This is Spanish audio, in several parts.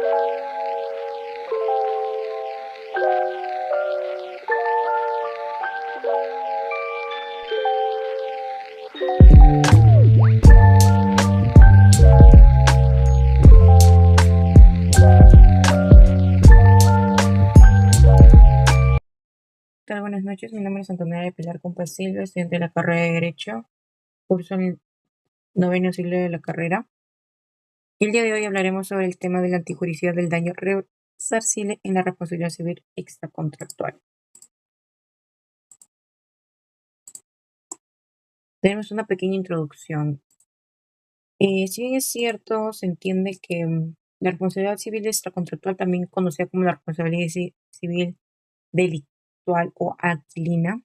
¿Qué tal? Buenas noches, mi nombre es Antonella de Pilar Compas Silva, estudiante de la carrera de Derecho, curso en el noveno siglo de la carrera. El día de hoy hablaremos sobre el tema de la antijuricidad del daño resarcible en la responsabilidad civil extracontractual. Tenemos una pequeña introducción. Si bien es cierto, se entiende que la responsabilidad civil extracontractual, también conocida como la responsabilidad civil delictual o aquilina,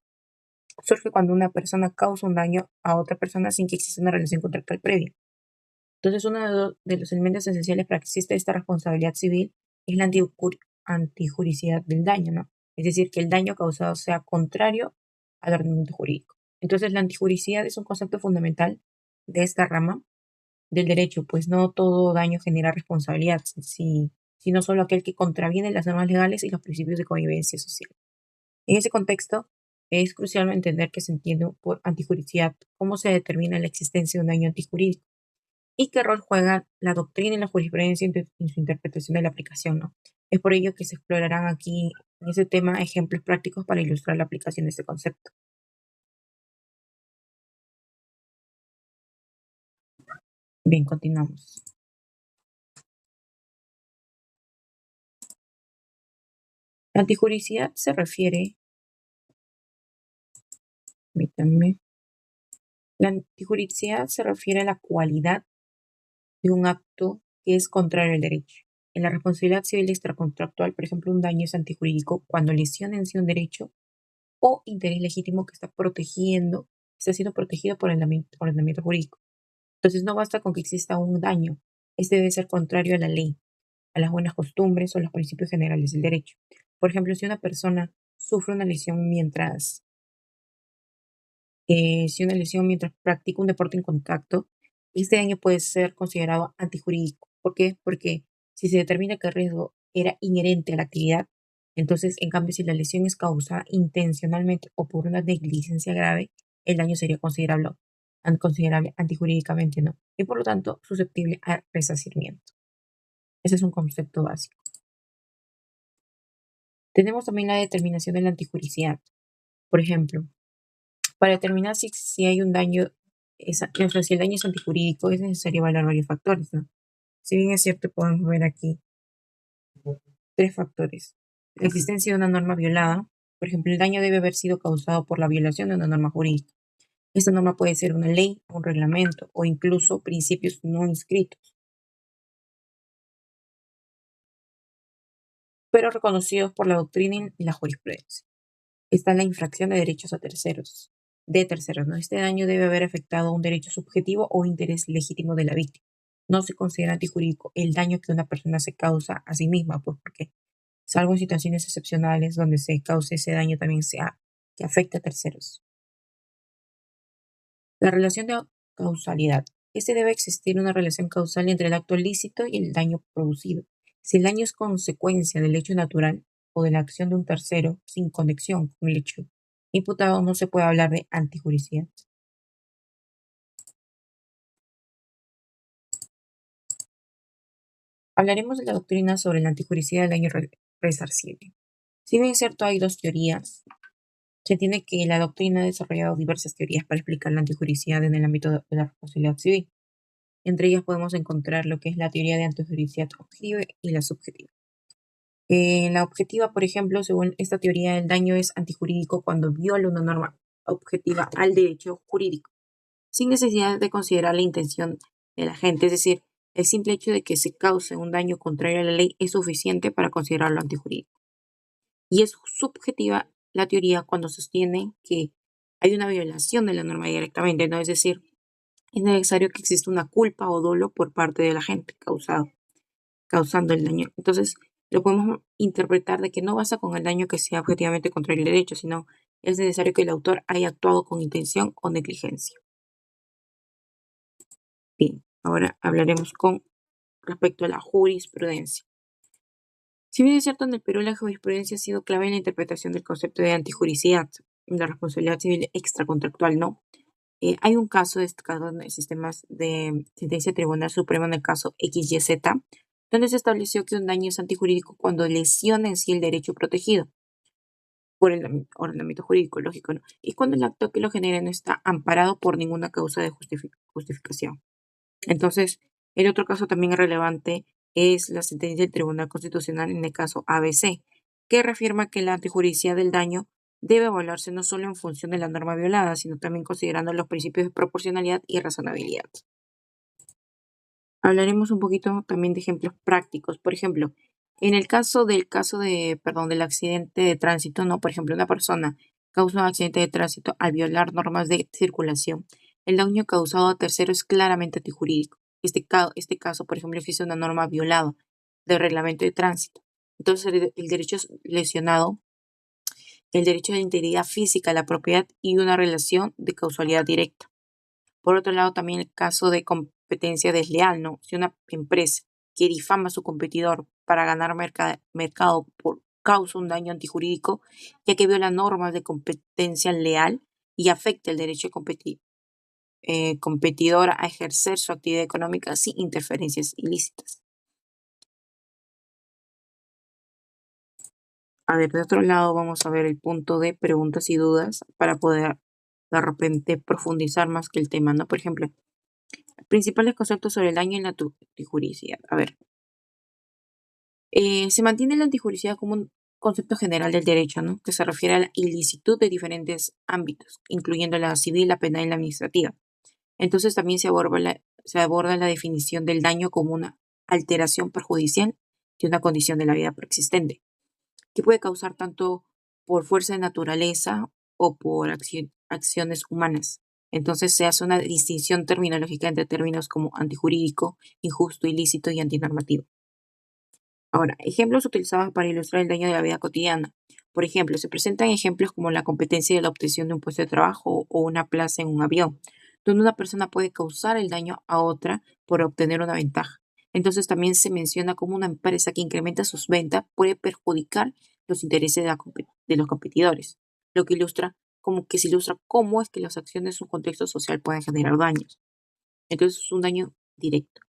surge cuando una persona causa un daño a otra persona sin que exista una relación contractual previa. Entonces, uno de los elementos esenciales para que exista esta responsabilidad civil es la antijuricidad del daño, ¿no? Es decir, que el daño causado sea contrario al ordenamiento jurídico. Entonces, la antijuricidad es un concepto fundamental de esta rama del derecho, pues no todo daño genera responsabilidad, sino solo aquel que contraviene las normas legales y los principios de convivencia social. En ese contexto, es crucial entender qué se entiende por antijuricidad, cómo se determina la existencia de un daño antijurídico y qué rol juega la doctrina y la jurisprudencia en su interpretación de la aplicación, ¿no? Es por ello que se explorarán aquí en ese tema ejemplos prácticos para ilustrar la aplicación de este concepto. Bien, continuamos. La antijuricidad se refiere, permítanme, la antijuricidad se refiere a la cualidad de un acto que es contrario al derecho. En la responsabilidad civil extracontractual, por ejemplo, un daño es antijurídico cuando lesiona en sí un derecho o interés legítimo que está siendo protegido por el ordenamiento jurídico. Entonces no basta con que exista un daño, este debe ser contrario a la ley, a las buenas costumbres o a los principios generales del derecho. Por ejemplo, si una persona sufre una lesión mientras practica un deporte en contacto, este daño puede ser considerado antijurídico. ¿Por qué? Porque si se determina que el riesgo era inherente a la actividad, entonces, en cambio, si la lesión es causada intencionalmente o por una negligencia grave, el daño sería considerable antijurídicamente, ¿no? Y por lo tanto, susceptible a resarcimiento. Ese es un concepto básico. Tenemos también la determinación de la antijuricidad. Por ejemplo, para determinar si hay un daño, si el daño es antijurídico, es necesario evaluar varios factores, ¿no? Si bien es cierto, podemos ver aquí tres factores. La existencia de una norma violada. Por ejemplo, el daño debe haber sido causado por la violación de una norma jurídica. Esta norma puede ser una ley, un reglamento o incluso principios no inscritos, pero reconocidos por la doctrina y la jurisprudencia. Está la infracción de derechos de terceros, ¿no? Este daño debe haber afectado un derecho subjetivo o interés legítimo de la víctima. No se considera antijurídico el daño que una persona se causa a sí misma, pues porque, salvo en situaciones excepcionales donde se cause ese daño también sea que afecte a terceros. La relación de causalidad. Debe existir una relación causal entre el acto lícito y el daño producido. Si el daño es consecuencia del hecho natural o de la acción de un tercero sin conexión con el hecho imputado, no se puede hablar de antijuricidad. Hablaremos de la doctrina sobre la antijuricidad del daño resarcible. Si bien es cierto, hay dos teorías. Se entiende que la doctrina ha desarrollado diversas teorías para explicar la antijuricidad en el ámbito de la responsabilidad civil. Entre ellas podemos encontrar lo que es la teoría de antijuricidad objetiva y la subjetiva. En la objetiva, por ejemplo, según esta teoría, el daño es antijurídico cuando viola una norma objetiva al derecho jurídico, sin necesidad de considerar la intención de la gente. Es decir, el simple hecho de que se cause un daño contrario a la ley es suficiente para considerarlo antijurídico. Y es subjetiva la teoría cuando sostiene que hay una violación de la norma directamente, ¿no? Es decir, es necesario que exista una culpa o dolo por parte de la gente causando el daño. Entonces, lo podemos interpretar de que no basta con el daño que sea objetivamente contrario al derecho, sino es necesario que el autor haya actuado con intención o negligencia. Bien, ahora hablaremos con respecto a la jurisprudencia. Si bien es cierto, en el Perú la jurisprudencia ha sido clave en la interpretación del concepto de antijuricidad, la responsabilidad civil extracontractual, ¿no? Hay un caso destacado en el sistema de sentencia del Tribunal Supremo en el caso XYZ, donde se estableció que un daño es antijurídico cuando lesiona en sí el derecho protegido por el ordenamiento jurídico, lógico, ¿no? Y cuando el acto que lo genera no está amparado por ninguna causa de justificación. Entonces, el otro caso también relevante es la sentencia del Tribunal Constitucional en el caso ABC, que reafirma que la antijuricidad del daño debe evaluarse no solo en función de la norma violada, sino también considerando los principios de proporcionalidad y razonabilidad. Hablaremos un poquito también de ejemplos prácticos. Por ejemplo, en el perdón, del accidente de tránsito, ¿no? Por ejemplo, una persona causa un accidente de tránsito al violar normas de circulación. El daño causado a tercero es claramente antijurídico. Este caso, por ejemplo, es una norma violada del reglamento de tránsito. Entonces, el derecho es lesionado, el derecho a la integridad física, a la propiedad y una relación de causalidad directa. Por otro lado, también el caso de competencia desleal, ¿no? Si una empresa que difama a su competidor para ganar mercado por causa un daño antijurídico, ya que viola normas de competencia leal y afecta el derecho competidor a ejercer su actividad económica sin interferencias ilícitas. A ver, de otro lado vamos a ver el punto de preguntas y dudas para poder de repente profundizar más que el tema, ¿no? Por ejemplo, principales conceptos sobre el daño en la antijuricidad. A ver, se mantiene la antijuricidad como un concepto general del derecho, ¿no? Que se refiere a la ilicitud de diferentes ámbitos, incluyendo la civil, la penal y la administrativa. Entonces también se aborda la definición del daño como una alteración perjudicial de una condición de la vida preexistente, que puede causar tanto por fuerza de naturaleza o por acciones humanas. Entonces se hace una distinción terminológica entre términos como antijurídico, injusto, ilícito y antinormativo. Ahora, ejemplos utilizados para ilustrar el daño de la vida cotidiana. Por ejemplo, se presentan ejemplos como la competencia de la obtención de un puesto de trabajo o una plaza en un avión, donde una persona puede causar el daño a otra por obtener una ventaja. Entonces también se menciona como una empresa que incrementa sus ventas puede perjudicar los intereses de los competidores, lo que se ilustra cómo es que las acciones en un contexto social pueden generar daños. Entonces es un daño directo.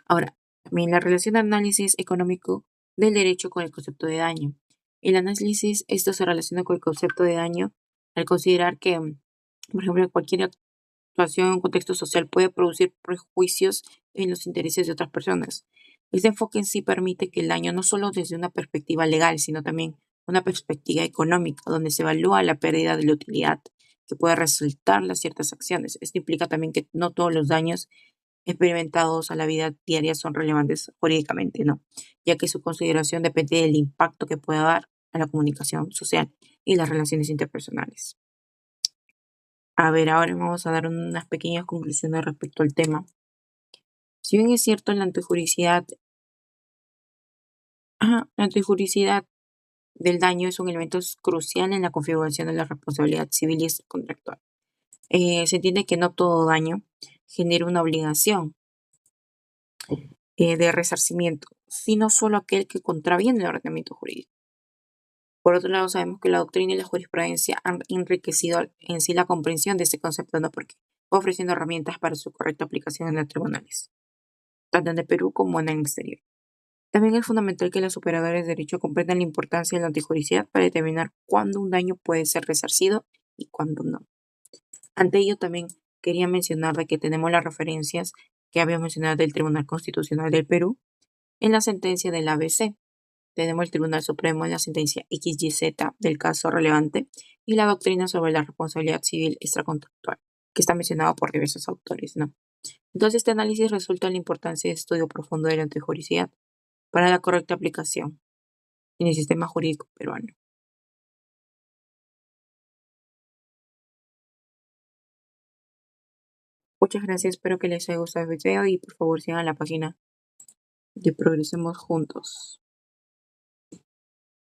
Ahora, también la relación de análisis económico del derecho con el concepto de daño. El análisis, esto se relaciona con el concepto de daño al considerar que, por ejemplo, cualquier actuación en un contexto social puede producir prejuicios en los intereses de otras personas. Este enfoque en sí permite que el daño no solo desde una perspectiva legal, sino también una perspectiva económica, donde se evalúa la pérdida de la utilidad que puede resultar de ciertas acciones. Esto implica también que no todos los daños experimentados a la vida diaria son relevantes jurídicamente, ¿no? Ya que su consideración depende del impacto que pueda dar a la comunicación social y las relaciones interpersonales. A ver, ahora vamos a dar unas pequeñas conclusiones respecto al tema. Si bien es cierto, la antijuricidad del daño es un elemento crucial en la configuración de la responsabilidad civil y contractual. Se entiende que no todo daño genera una obligación de resarcimiento, sino solo aquel que contraviene el ordenamiento jurídico. Por otro lado, sabemos que la doctrina y la jurisprudencia han enriquecido en sí la comprensión de este concepto, ¿no? Porque ofreciendo herramientas para su correcta aplicación en los tribunales, tanto en el Perú como en el exterior. También es fundamental que los operadores de derecho comprendan la importancia de la antijuricidad para determinar cuándo un daño puede ser resarcido y cuándo no. Ante ello, también quería mencionar de que tenemos las referencias que había mencionado del Tribunal Constitucional del Perú en la sentencia del ABC. Tenemos el Tribunal Supremo en la sentencia XYZ del caso relevante y la doctrina sobre la responsabilidad civil extracontractual, que está mencionado por diversos autores, ¿no? Entonces, este análisis resulta en la importancia de estudio profundo de la antijuricidad para la correcta aplicación en el sistema jurídico peruano. Muchas gracias, espero que les haya gustado el video y por favor sigan la página de Progresemos Juntos.